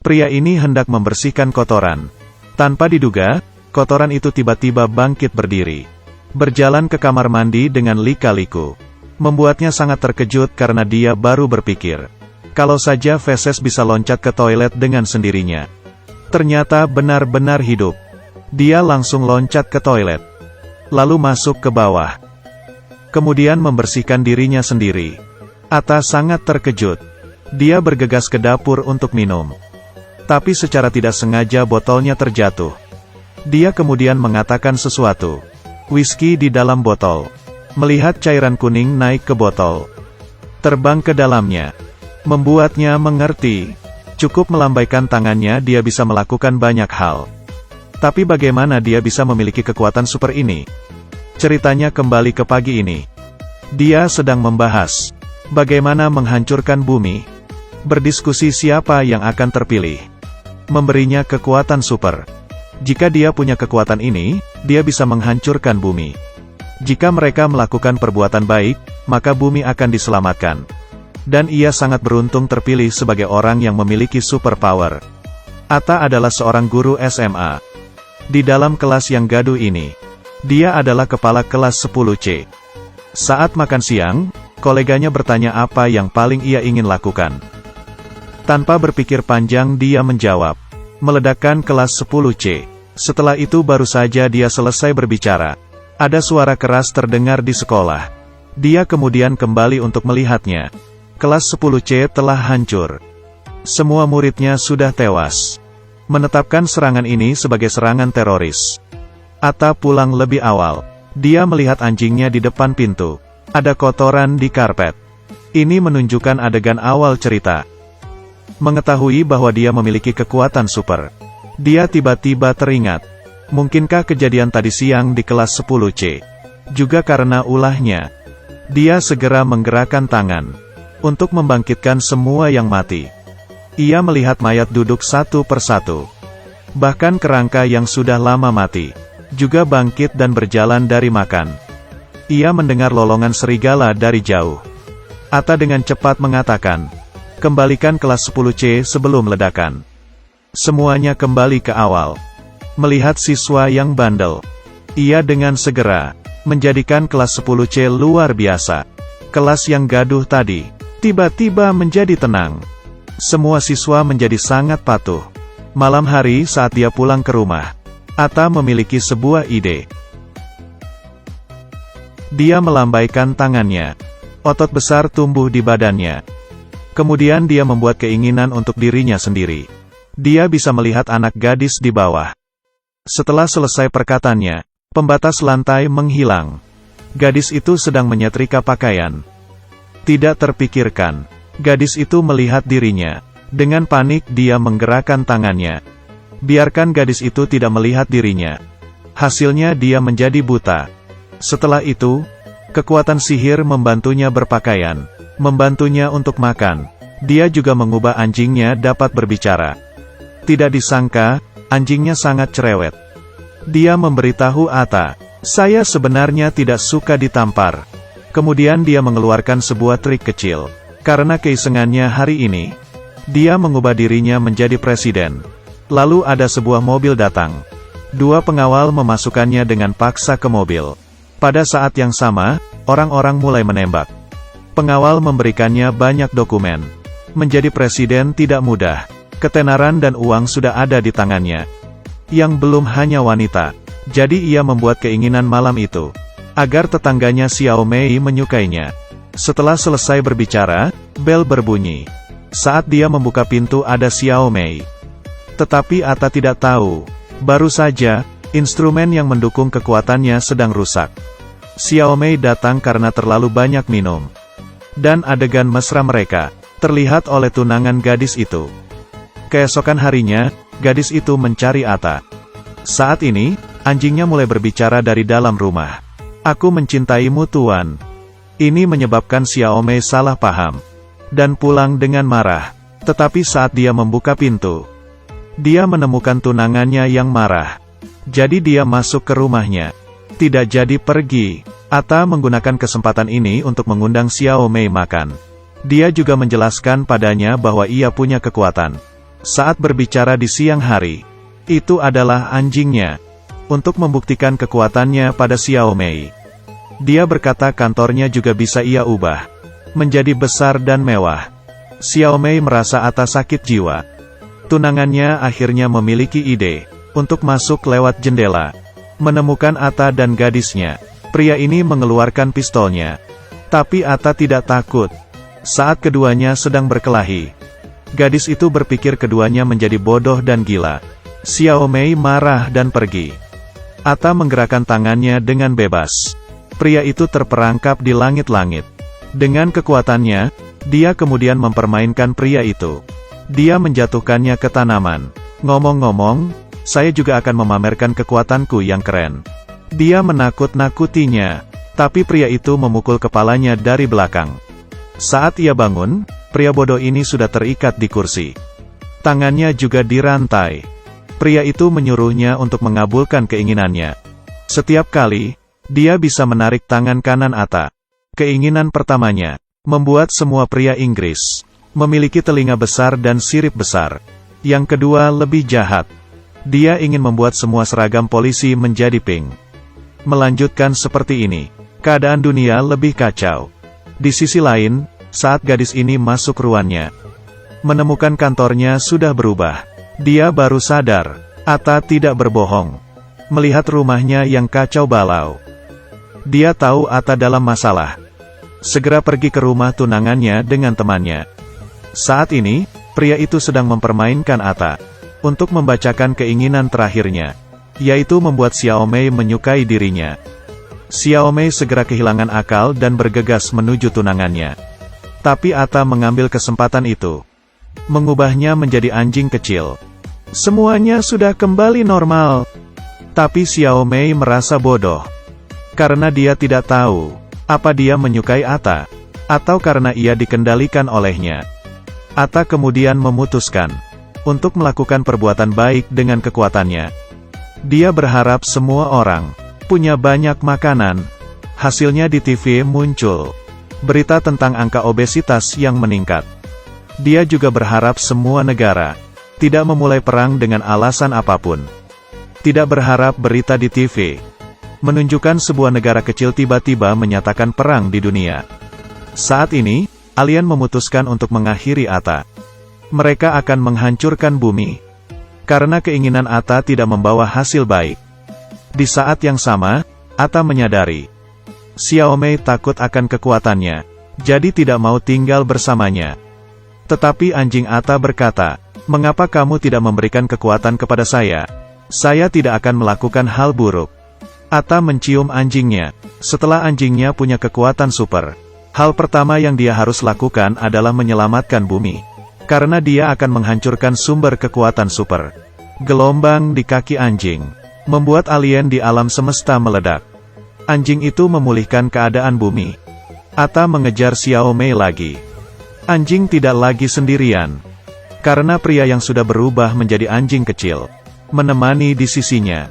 Pria ini hendak membersihkan kotoran. Tanpa diduga, kotoran itu tiba-tiba bangkit berdiri. Berjalan ke kamar mandi dengan lika-liku. Membuatnya sangat terkejut karena dia baru berpikir. Kalau saja feses bisa loncat ke toilet dengan sendirinya. Ternyata benar-benar hidup. Dia langsung loncat ke toilet. Lalu masuk ke bawah. Kemudian membersihkan dirinya sendiri. Atta sangat terkejut. Dia bergegas ke dapur untuk minum. Tapi secara tidak sengaja botolnya terjatuh. Dia kemudian mengatakan sesuatu. Whisky di dalam botol. Melihat cairan kuning naik ke botol. Terbang ke dalamnya. Membuatnya mengerti. Cukup melambaikan tangannya dia bisa melakukan banyak hal. Tapi bagaimana dia bisa memiliki kekuatan super ini? Ceritanya kembali ke pagi ini. Dia sedang membahas bagaimana menghancurkan bumi. Berdiskusi siapa yang akan terpilih. Memberinya kekuatan super. Jika dia punya kekuatan ini, dia bisa menghancurkan bumi. Jika mereka melakukan perbuatan baik, maka bumi akan diselamatkan. Dan ia sangat beruntung terpilih sebagai orang yang memiliki superpower. Atta adalah seorang guru SMA. Di dalam kelas yang gaduh ini, dia adalah kepala kelas 10C. Saat makan siang, koleganya bertanya apa yang paling ia ingin lakukan. Tanpa berpikir panjang dia menjawab, meledakkan kelas 10C. Setelah itu baru saja dia selesai berbicara. Ada suara keras terdengar di sekolah. Dia kemudian kembali untuk melihatnya. Kelas 10C telah hancur. Semua muridnya sudah tewas. Menetapkan serangan ini sebagai serangan teroris. Atta pulang lebih awal. Dia melihat anjingnya di depan pintu. Ada kotoran di karpet. Ini menunjukkan adegan awal cerita. Mengetahui bahwa dia memiliki kekuatan super. Dia tiba-tiba teringat. Mungkinkah kejadian tadi siang di kelas 10C? Juga karena ulahnya. Dia segera menggerakkan tangan. Untuk membangkitkan semua yang mati. Ia melihat mayat duduk satu persatu. Bahkan kerangka yang sudah lama mati. Juga bangkit dan berjalan dari makan. Ia mendengar lolongan serigala dari jauh. Atta dengan cepat mengatakan, kembalikan kelas 10C sebelum ledakan. Semuanya kembali ke awal. Melihat siswa yang bandel. Ia dengan segera menjadikan kelas 10C luar biasa. Kelas yang gaduh tadi tiba-tiba menjadi tenang. Semua siswa menjadi sangat patuh. Malam hari saat dia pulang ke rumah, Atta memiliki sebuah ide. Dia melambaikan tangannya. Otot besar tumbuh di badannya. Kemudian dia membuat keinginan untuk dirinya sendiri. Dia bisa melihat anak gadis di bawah. Setelah selesai perkataannya, pembatas lantai menghilang. Gadis itu sedang menyetrika pakaian. Tidak terpikirkan. Gadis itu melihat dirinya. Dengan panik dia menggerakkan tangannya. Biarkan gadis itu tidak melihat dirinya. Hasilnya dia menjadi buta. Setelah itu, kekuatan sihir membantunya berpakaian. Membantunya untuk makan. Dia juga mengubah anjingnya dapat berbicara. Tidak disangka, anjingnya sangat cerewet. Dia memberitahu Atta, saya sebenarnya tidak suka ditampar. Kemudian dia mengeluarkan sebuah trik kecil. Karena keisengannya hari ini, dia mengubah dirinya menjadi presiden. Lalu ada sebuah mobil datang. Dua pengawal memasukkannya dengan paksa ke mobil. Pada saat yang sama, orang-orang mulai menembak. Pengawal memberikannya banyak dokumen. Menjadi presiden tidak mudah. Ketenaran dan uang sudah ada di tangannya. Yang belum hanya wanita. Jadi ia membuat keinginan malam itu. Agar tetangganya Xiao Mei menyukainya. Setelah selesai berbicara, bel berbunyi. Saat dia membuka pintu ada Xiao Mei. Tetapi Atta tidak tahu. Baru saja, instrumen yang mendukung kekuatannya sedang rusak. Xiao Mei datang karena terlalu banyak minum. Dan adegan mesra mereka, terlihat oleh tunangan gadis itu. Keesokan harinya, gadis itu mencari Atta. Saat ini, anjingnya mulai berbicara dari dalam rumah. Aku mencintaimu tuan. Ini menyebabkan Xiao Mei salah paham. Dan pulang dengan marah. Tetapi saat dia membuka pintu, dia menemukan tunangannya yang marah. Jadi dia masuk ke rumahnya. Tidak jadi pergi. Atta menggunakan kesempatan ini untuk mengundang Xiao Mei makan. Dia juga menjelaskan padanya bahwa ia punya kekuatan. Saat berbicara di siang hari, itu adalah anjingnya. Untuk membuktikan kekuatannya pada Xiao Mei, dia berkata kantornya juga bisa ia ubah menjadi besar dan mewah. Xiao Mei merasa Ata sakit jiwa. Tunangannya akhirnya memiliki ide untuk masuk lewat jendela, menemukan Ata dan gadisnya. Pria ini mengeluarkan pistolnya, tapi Ata tidak takut. Saat keduanya sedang berkelahi, gadis itu berpikir keduanya menjadi bodoh dan gila. Xiao Mei marah dan pergi. Ata menggerakkan tangannya dengan bebas. Pria itu terperangkap di langit-langit. Dengan kekuatannya, dia kemudian mempermainkan pria itu. Dia menjatuhkannya ke tanaman. Ngomong-ngomong, saya juga akan memamerkan kekuatanku yang keren. Dia menakut-nakutinya, tapi pria itu memukul kepalanya dari belakang. Saat ia bangun, pria bodoh ini sudah terikat di kursi. Tangannya juga dirantai. Pria itu menyuruhnya untuk mengabulkan keinginannya. Setiap kali, dia bisa menarik tangan kanan Ata. Keinginan pertamanya, membuat semua pria Inggris memiliki telinga besar dan sirip besar. Yang kedua lebih jahat. Dia ingin membuat semua seragam polisi menjadi pink. Melanjutkan seperti ini, keadaan dunia lebih kacau. Di sisi lain, saat gadis ini masuk ruannya, menemukan kantornya sudah berubah. Dia baru sadar, Ata tidak berbohong. Melihat rumahnya yang kacau balau, dia tahu Ata dalam masalah. Segera pergi ke rumah tunangannya dengan temannya. Saat ini, pria itu sedang mempermainkan Ata untuk membacakan keinginan terakhirnya, yaitu membuat Xiao Mei menyukai dirinya. Xiao Mei segera kehilangan akal dan bergegas menuju tunangannya. Tapi Ata mengambil kesempatan itu, mengubahnya menjadi anjing kecil. Semuanya sudah kembali normal. Tapi Xiao Mei merasa bodoh, karena dia tidak tahu, apa dia menyukai Ata, atau karena ia dikendalikan olehnya. Ata kemudian memutuskan untuk melakukan perbuatan baik dengan kekuatannya. Dia berharap semua orang punya banyak makanan. Hasilnya di TV muncul berita tentang angka obesitas yang meningkat. Dia juga berharap semua negara tidak memulai perang dengan alasan apapun. Tidak berharap berita di TV menunjukkan sebuah negara kecil tiba-tiba menyatakan perang di dunia. Saat ini, alien memutuskan untuk mengakhiri Ata. Mereka akan menghancurkan bumi, karena keinginan Ata tidak membawa hasil baik. Di saat yang sama, Ata menyadari, Xiao Mei takut akan kekuatannya, jadi tidak mau tinggal bersamanya. Tetapi anjing Ata berkata, "Mengapa kamu tidak memberikan kekuatan kepada saya? Saya tidak akan melakukan hal buruk." Ata mencium anjingnya. Setelah anjingnya punya kekuatan super, hal pertama yang dia harus lakukan adalah menyelamatkan bumi. Karena dia akan menghancurkan sumber kekuatan super. Gelombang di kaki anjing membuat alien di alam semesta meledak. Anjing itu memulihkan keadaan bumi. Ata mengejar Xiao Mei lagi. Anjing tidak lagi sendirian, karena pria yang sudah berubah menjadi anjing kecil menemani di sisinya.